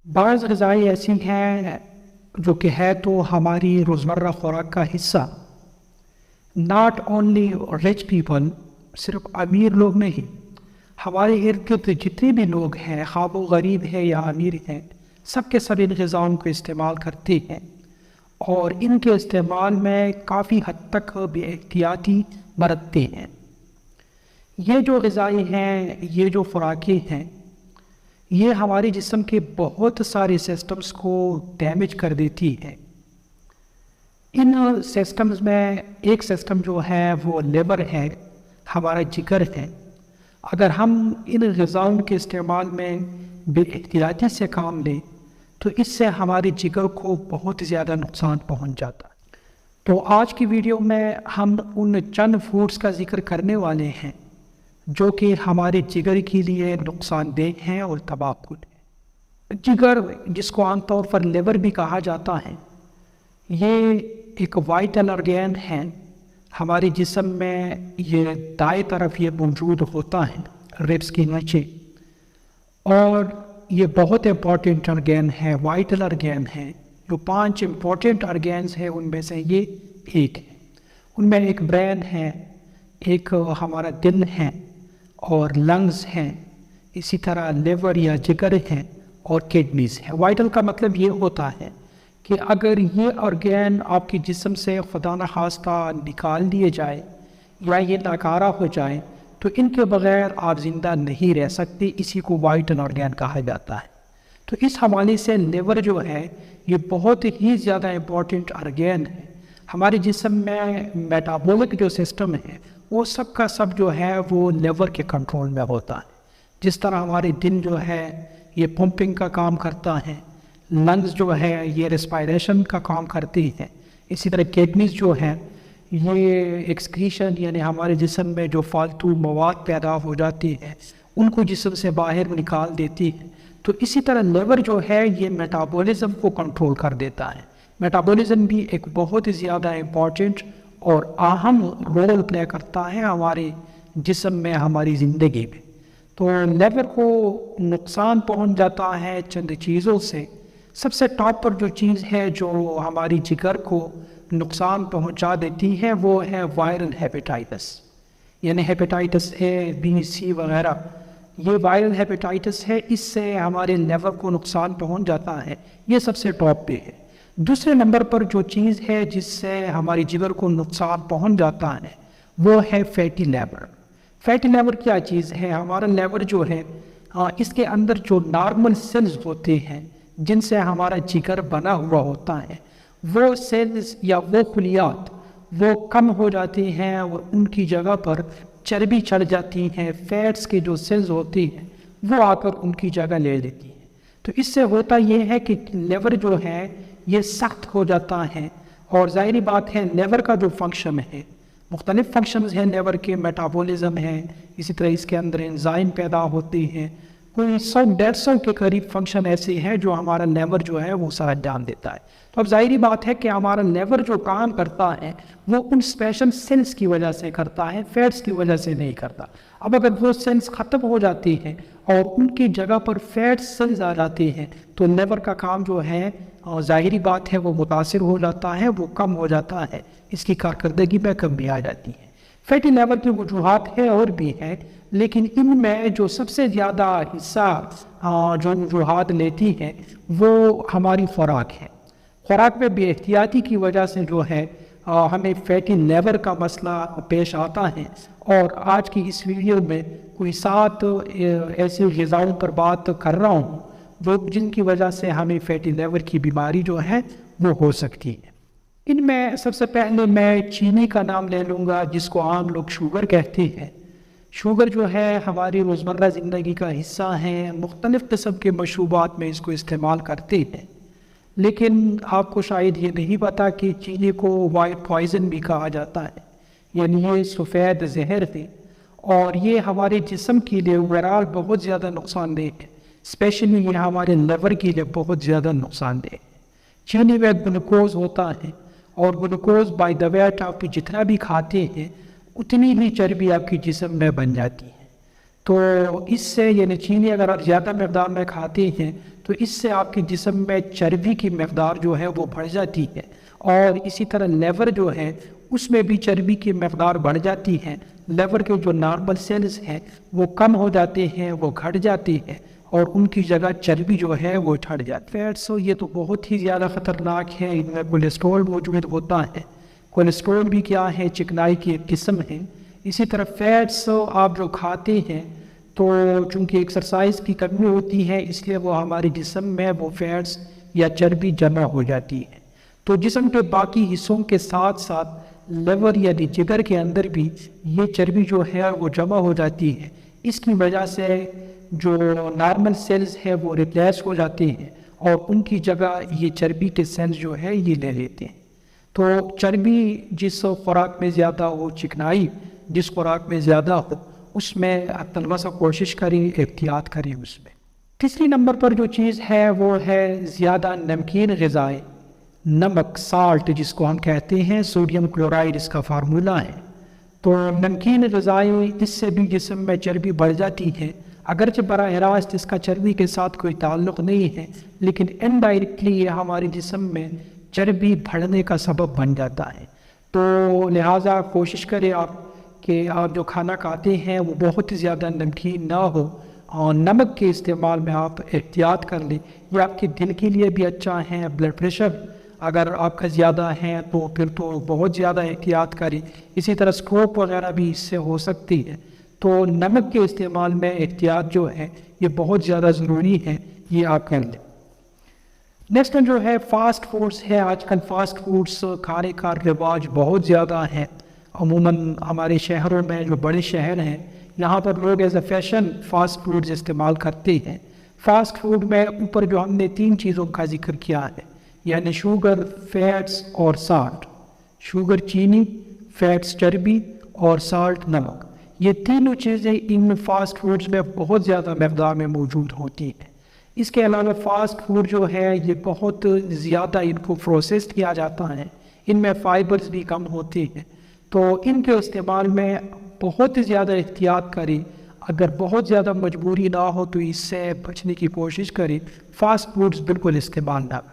بعض غذائیں ایسی ہیں جو کہ ہے تو ہماری روزمرہ خوراک کا حصہ. ناٹ اونلی رچ پیپل، صرف امیر لوگ نہیں، ہمارے ارد گرد جتنے بھی لوگ ہیں، خواہ وہ غریب ہے یا امیر ہیں، سب کے سب ان غذاؤں کو استعمال کرتے ہیں اور ان کے استعمال میں کافی حد تک بے احتیاطی برتتے ہیں. یہ جو غذائیں ہیں، یہ جو خوراکیں ہیں، یہ ہمارے جسم کے بہت سارے سسٹمز کو ڈیمیج کر دیتی ہے. ان سسٹمز میں ایک سسٹم جو ہے وہ لیور ہے، ہمارا جگر ہے. اگر ہم ان غذاؤں کے استعمال میں بے احتیاطی سے کام لیں تو اس سے ہمارے جگر کو بہت زیادہ نقصان پہنچ جاتا ہے. تو آج کی ویڈیو میں ہم ان چند فوڈز کا ذکر کرنے والے ہیں جو کہ ہمارے جگر کے لیے نقصان دہ ہیں اور تباہ کن ہیں. جگر، جس کو عام طور پر لیور بھی کہا جاتا ہے، یہ ایک وائٹل آرگین ہے ہمارے جسم میں. یہ دائیں طرف یہ موجود ہوتا ہے ریبس کے نیچے، اور یہ بہت امپورٹنٹ آرگین ہے، وائٹل آرگین ہے. جو 5 امپورٹنٹ آرگینز ہیں ان میں سے یہ ایک ہے. ان میں ایک برین ہے، ایک ہمارا دل ہے اور لنگز ہیں، اسی طرح لیور یا جگر ہیں اور کڈنیز ہیں. وائٹل کا مطلب یہ ہوتا ہے کہ اگر یہ آرگین آپ کے جسم سے خدا نخواستہ نکال دیے جائے یا یہ ناکارہ ہو جائے تو ان کے بغیر آپ زندہ نہیں رہ سکتے. اسی کو وائٹل آرگین کہا جاتا ہے. تو اس حوالے سے لیور جو ہے یہ بہت ہی زیادہ امپورٹنٹ آرگین ہے. ہمارے جسم میں میٹابولک جو سسٹم ہے وہ سب کا سب جو ہے وہ لیور کے کنٹرول میں ہوتا ہے. جس طرح ہمارے دل جو ہے یہ پمپنگ کا کام کرتا ہے، لنگز جو ہے یہ ریسپائریشن کا کام کرتی ہے، اسی طرح کڈنیز جو ہے یہ ایکسکریشن یعنی ہمارے جسم میں جو فالتو مواد پیدا ہو جاتی ہے ان کو جسم سے باہر نکال دیتی ہے. تو اسی طرح لیور جو ہے یہ میٹابولزم کو کنٹرول کر دیتا ہے. میٹابولزم بھی ایک بہت زیادہ امپورٹنٹ اور اہم رول پلے کرتا ہے ہمارے جسم میں، ہماری زندگی میں. تو لیور کو نقصان پہنچ جاتا ہے چند چیزوں سے. سب سے ٹاپ پر جو چیز ہے جو ہماری جگر کو نقصان پہنچا دیتی ہے وہ ہے وائرل ہیپیٹائٹس، یعنی ہیپیٹائٹس اے، بی، سی وغیرہ. یہ وائرل ہیپیٹائٹس ہے، اس سے ہمارے لیور کو نقصان پہنچ جاتا ہے. یہ سب سے ٹاپ پہ ہے. دوسرے نمبر پر جو چیز ہے جس سے ہماری جگر کو نقصان پہنچ جاتا ہے وہ ہے فیٹی لیور. فیٹی لیور کیا چیز ہے؟ ہمارا لیور جو ہے اس کے اندر جو نارمل سیلز ہوتے ہیں جن سے ہمارا جگر بنا ہوا ہوتا ہے، وہ سیلز یا وہ خلیات وہ کم ہو جاتی ہیں اور ان کی جگہ پر چربی چڑھ جاتی ہیں. فیٹس کے جو سیلز ہوتی ہیں وہ آ کر ان کی جگہ لے لیتی ہیں. تو اس سے ہوتا یہ ہے کہ لیور جو ہے یہ سخت ہو جاتا ہے. اور ظاہری بات ہے لیور کا جو فنکشن ہے، مختلف فنکشنز ہیں لیور کے. میٹابولزم ہے، اسی طرح اس کے اندر انزائم پیدا ہوتی ہیں. کوئی 100-150 کے قریب فنکشن ایسے ہیں جو ہمارا لیور جو ہے وہ سر انجام دیتا ہے. تو اب ظاہری بات ہے کہ ہمارا لیور جو کام کرتا ہے وہ ان اسپیشل سیلز کی وجہ سے کرتا ہے، فیٹس کی وجہ سے نہیں کرتا. اب اگر وہ سیلز ختم ہو جاتی ہیں اور ان کی جگہ پر فیٹ سیلز آ جاتی ہیں تو لیور کا کام جو ہے ظاہری بات ہے وہ متاثر ہو جاتا ہے، وہ کم ہو جاتا ہے، اس کی کارکردگی میں کمی آ جاتی ہے. فیٹی لیور کی وجوہات ہیں اور بھی ہیں، لیکن ان میں جو سب سے زیادہ حصہ جو وجوہات لیتی ہے وہ ہماری خوراک ہے. خوراک میں بے احتیاطی کی وجہ سے جو ہے ہمیں فیٹی لیور کا مسئلہ پیش آتا ہے. اور آج کی اس ویڈیو میں کوئی 7 ایسے غذاؤں پر بات کر رہا ہوں جن کی وجہ سے ہمیں فیٹی لیور کی بیماری جو ہے وہ ہو سکتی ہے. ان میں سب سے پہلے میں چینی کا نام لے لوں گا، جس کو عام لوگ شوگر کہتے ہیں. شوگر جو ہے ہماری روزمرہ زندگی کا حصہ ہے. مختلف قسم کے مشروبات میں اس کو استعمال کرتے ہیں، لیکن آپ کو شاید یہ نہیں پتا کہ چینی کو وائٹ پوائزن بھی کہا جاتا ہے، یعنی یہ سفید زہر ہے اور یہ ہمارے جسم کے لیے اوورال بہت زیادہ نقصان دہ ہے. اسپیشلی یہ ہمارے لیور کے لیے بہت زیادہ نقصان دہ ہے. چینی میں گلوکوز ہوتا ہے اور گلوکوز بائی دا ویٹ آپ جتنا بھی کھاتے ہیں اتنی ہی چربی آپ کی جسم میں بن جاتی ہے. تو اس سے یعنی چینی اگر آپ زیادہ مقدار میں کھاتے ہیں تو اس سے آپ کے جسم میں چربی کی مقدار جو ہے وہ بڑھ جاتی ہے، اور اسی طرح لیور جو ہے اس میں بھی چربی کی مقدار بڑھ جاتی ہے۔ لیور کے جو نارمل سیلز ہیں وہ کم ہو جاتے ہیں، وہ گھٹ جاتے ہیں، اور ان کی جگہ چربی جو ہے وہ چڑھ جاتی ہے۔ فیٹس یہ تو بہت ہی زیادہ خطرناک ہے، ان میں کولیسٹرول موجود ہوتا ہے۔ کولیسٹرول بھی کیا ہے؟ چکنائی کی ایک قسم ہے۔ اسی طرح فیٹس آپ جو کھاتے ہیں تو چونکہ ایکسرسائز کی کمی ہوتی ہے، اس لیے وہ ہمارے جسم میں وہ فیٹس یا چربی جمع ہو جاتی ہے۔ تو جسم کے باقی حصوں کے ساتھ ساتھ لیور یعنی جگر کے اندر بھی یہ چربی جو ہے وہ جمع ہو جاتی ہے۔ اس کی وجہ سے جو نارمل سیلز ہے وہ ریپلیس ہو جاتے ہیں، اور ان کی جگہ یہ چربی کے سیلز جو ہے یہ لے لیتے ہیں۔ تو چربی جس خوراک میں زیادہ ہو، چکنائی جس خوراک میں زیادہ ہو، اس میں طلبہ سے کوشش کریں، احتیاط کریں اس میں۔ تیسری نمبر پر جو چیز ہے وہ ہے زیادہ نمکین غذائیں، نمک، سالٹ جس کو ہم کہتے ہیں، سوڈیم کلورائڈ اس کا فارمولا ہے۔ تو نمکین غذائیں اس سے بھی جسم میں چربی بڑھ جاتی ہے، اگرچہ براہ راست اس کا چربی کے ساتھ کوئی تعلق نہیں ہے، لیکن انڈائریکٹلی یہ ہمارے جسم میں چربی بڑھنے کا سبب بن جاتا ہے۔ تو لہٰذا کوشش کریں آپ کہ آپ جو کھانا کھاتے ہیں وہ بہت زیادہ نمکین نہ ہو، اور نمک کے استعمال میں آپ احتیاط کر لیں۔ یہ آپ کے دل کے لیے بھی اچھا ہے۔ بلڈ پریشر اگر آپ کا زیادہ ہے تو پھر تو بہت زیادہ احتیاط کریں۔ اسی طرح اسٹروک وغیرہ بھی اس سے ہو سکتی ہے۔ تو نمک کے استعمال میں احتیاط جو ہے یہ بہت زیادہ ضروری ہے، یہ آپ کر لیں۔ نیکسٹ جو ہے فاسٹ فوڈس ہے۔ آج کل فاسٹ فوڈس کھانے کا رواج بہت زیادہ ہے، عموماً ہمارے شہروں میں جو بڑے شہر ہیں یہاں پر لوگ as a fashion fast foods استعمال کرتے ہیں۔ فاسٹ فوڈ میں اوپر جو ہم نے 3 چیزوں کا ذکر کیا ہے، یعنی شوگر، فیٹس اور سالٹ۔ شوگر چینی، فیٹس چربی، اور سالٹ نمک، یہ تینوں چیزیں ان فاسٹ فوڈز میں بہت زیادہ مقدار میں موجود ہوتی ہیں۔ اس کے علاوہ فاسٹ فوڈ جو ہے یہ بہت زیادہ ان کو پروسیس کیا جاتا ہے، ان میں فائبرز بھی کم ہوتے ہیں، تو ان کے استعمال میں بہت زیادہ احتیاط کریں۔ اگر بہت زیادہ مجبوری نہ ہو تو اس سے بچنے کی کوشش کریں، فاسٹ فوڈز بالکل استعمال نہ کریں۔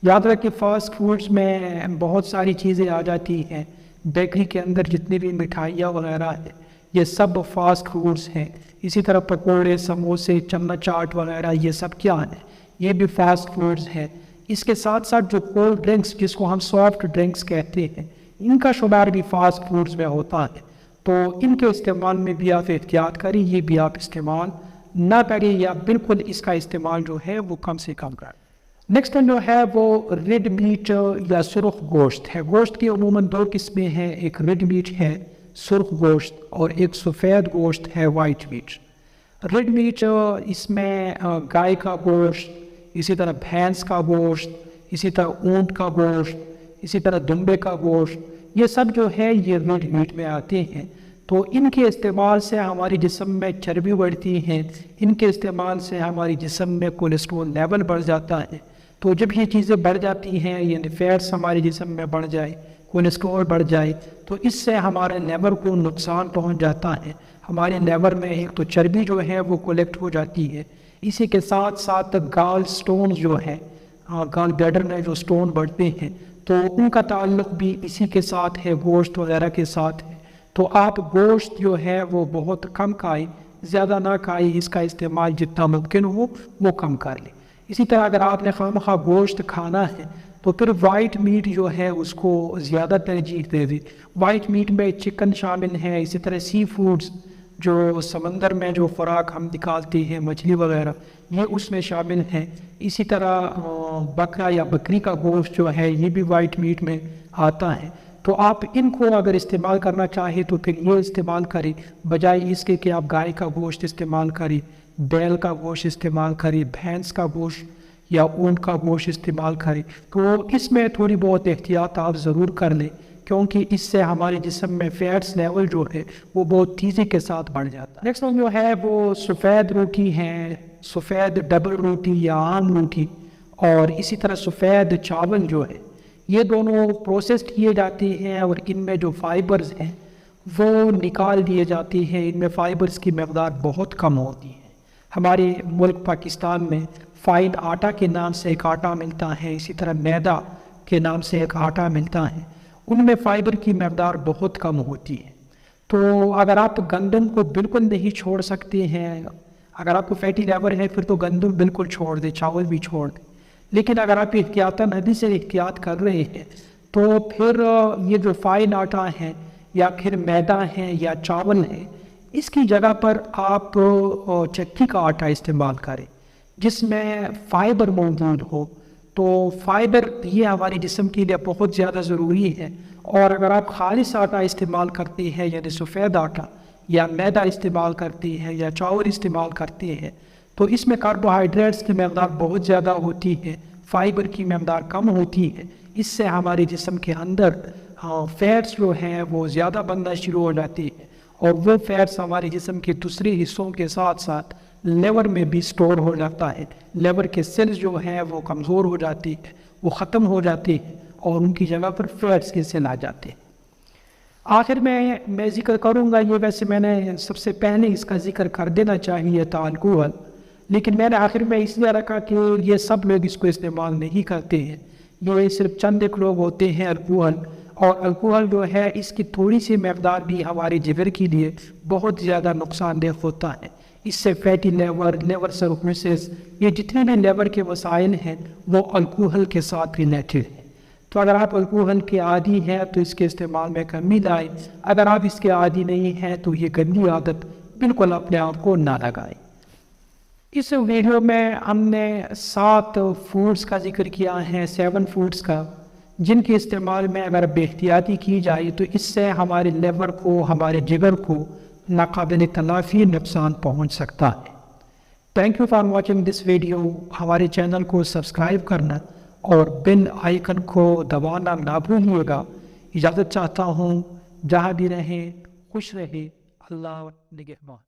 یاد رکھیں فاسٹ فوڈز میں بہت ساری چیزیں آ جاتی ہیں، بیکری کے اندر جتنی بھی مٹھائیاں وغیرہ ہیں یہ سب فاسٹ فوڈز ہیں۔ اسی طرح پکوڑے، سموسے، چنا چاٹ وغیرہ یہ سب کیا ہیں؟ یہ بھی فاسٹ فوڈز ہیں۔ اس کے ساتھ ساتھ جو کولڈ ڈرنکس جس کو ہم سافٹ ڈرنکس کہتے ہیں، ان کا شمار بھی فاسٹ فوڈز میں ہوتا ہے، تو ان کے استعمال میں بھی آپ احتیاط کریں، یہ بھی آپ استعمال نہ کریں یا بالکل اس کا استعمال جو ہے وہ کم سے کم کریں۔ نیکسٹ جو ہے وہ ریڈ میٹ یا سرخ گوشت ہے۔ گوشت کی عموماً 2 قسمیں ہیں، ایک ریڈ میٹ ہے سرخ گوشت، اور ایک سفید گوشت ہے وائٹ میٹ۔ ریڈ میٹ اس میں گائے کا گوشت، اسی طرح بھینس کا گوشت، اسی طرح اونٹ کا گوشت، اسی طرح دمبے کا گوشت، یہ سب جو ہے یہ ریڈ میٹ میں آتے ہیں۔ تو ان کے استعمال سے ہماری جسم میں چربی بڑھتی ہے، ان کے استعمال سے ہماری جسم میں کولیسٹرول لیول بڑھ جاتا ہے۔ تو جب یہ چیزیں بڑھ جاتی ہیں، یعنی فیٹس ہمارے جسم میں بڑھ جائے، کولیسٹرول بڑھ جائے، تو اس سے ہمارے لیور کو نقصان پہنچ جاتا ہے۔ ہمارے لیور میں ایک تو چربی جو ہے وہ کولیکٹ ہو جاتی ہے، اسی کے ساتھ ساتھ گال سٹون جو ہے، گال بلیڈر میں جو سٹون بڑھتے ہیں، تو ان کا تعلق بھی اسی کے ساتھ ہے، گوشت وغیرہ کے ساتھ ہے۔ تو آپ گوشت جو ہے وہ بہت کم کھائیں، زیادہ نہ کھائیں، اس کا استعمال جتنا ممکن ہو وہ کم کر لیں۔ اسی طرح اگر آپ نے خواہ گوشت کھانا ہے تو پھر وائٹ میٹ جو ہے اس کو زیادہ ترجیح دے دیں۔ وائٹ میٹ میں چکن شامل ہے، اسی طرح سی فوڈز جو سمندر میں جو خوراک ہم نکالتے ہیں، مچھلی وغیرہ، یہ اس میں شامل ہیں۔ اسی طرح بکرا یا بکری کا گوشت جو ہے یہ بھی وائٹ میٹ میں آتا ہے۔ تو آپ ان کو اگر استعمال کرنا چاہیں تو پھر یہ استعمال کریں، بجائے اس کے کہ آپ گائے کا گوشت استعمال کریں، بیل کا گوشت استعمال کریں، بھینس کا گوشت یا اونٹ کا گوشت استعمال کریں۔ تو اس میں تھوڑی بہت احتیاط آپ ضرور کر لیں، کیونکہ اس سے ہمارے جسم میں فیٹس لیول جو ہے وہ بہت تیزی کے ساتھ بڑھ جاتا ہے۔ نیکسٹ جو ہے وہ سفید روٹی ہے، سفید ڈبل روٹی یا عام روٹی، اور اسی طرح سفید چاول جو ہے، یہ دونوں پروسیس کیے جاتے ہیں، اور ان میں جو فائبرز ہیں وہ نکال دیے جاتے ہیں۔ ان میں فائبرز کی مقدار بہت کم ہوتی ہے۔ ہمارے ملک پاکستان میں فائن آٹا کے نام سے ایک آٹا ملتا ہے، اسی طرح میدا کے نام سے ایک آٹا ملتا ہے، ان میں فائبر کی مقدار بہت کم ہوتی ہے۔ تو اگر آپ گندم کو بالکل نہیں چھوڑ سکتے ہیں، اگر آپ کو فیٹی لیور ہے پھر تو گندم بالکل چھوڑ دیں، چاول بھی چھوڑ دیں، لیکن اگر آپ احتیاطاً ابھی سے احتیاط کر رہے ہیں تو پھر یہ جو فائن آٹا ہے یا پھر میدا ہے یا چاول ہے، اس کی جگہ پر آپ چکی کا آٹا استعمال کریں جس میں فائبر موجود ہو۔ تو فائبر یہ ہمارے جسم کے لیے بہت زیادہ ضروری ہے، اور اگر آپ خالص آٹا استعمال کرتے ہیں یعنی سفید آٹا یا میدا استعمال کرتے ہیں یا چاول استعمال کرتے ہیں تو اس میں کاربوہائیڈریٹس کی مقدار بہت زیادہ ہوتی ہے، فائبر کی مقدار کم ہوتی ہے۔ اس سے ہمارے جسم کے اندر فیٹس جو ہیں وہ زیادہ بننا شروع ہو جاتی ہے، اور وہ فیٹس ہمارے جسم کے دوسرے حصوں کے ساتھ ساتھ لیور میں بھی سٹور ہو جاتا ہے۔ لیور کے سیلز جو ہیں وہ کمزور ہو جاتی ہے، وہ ختم ہو جاتی ہے، اور ان کی جگہ پر فیٹس کے سیل آ جاتے ہیں۔ آخر میں ذکر کروں گا، یہ ویسے میں نے سب سے پہلے اس کا ذکر کر دینا چاہیے تھا الکوہل، لیکن میں نے آخر میں اس لیے رکھا کہ یہ سب لوگ اس کو استعمال نہیں کرتے ہیں، یہ صرف چند ایک لوگ ہوتے ہیں الکوہل، اور الکوہل جو ہے اس کی تھوڑی سی مقدار بھی ہمارے جگر کے لیے بہت زیادہ نقصان دہ ہوتا ہے۔ اس سے فیٹی لیور سرکوسس، یہ جتنے بھی لیور کے مسائل ہیں وہ الکوہل کے ساتھ ریلیٹڈ ہیں۔ تو اگر آپ الکوہل کے عادی ہیں تو اس کے استعمال میں کمی لائیں، اگر آپ اس کے عادی نہیں ہیں تو یہ گندی عادت بالکل اپنے آپ کو نہ لگائیں۔ اس ویڈیو میں ہم نے 7 فوڈز کا ذکر کیا ہے، 7 فوڈز کا، جن کے استعمال میں اگر بے احتیاطی کی جائے تو اس سے ہمارے لیور کو، ہمارے جگر کو ناقابل تلافی نقصان پہنچ سکتا ہے۔ Thank you for watching this video. ہمارے چینل کو سبسکرائب کرنا اور بیل آئیکن کو دبانا نہ بھولیے گا۔ اجازت چاہتا ہوں، جہاں بھی رہیں خوش رہیں، اللہ نگہبان۔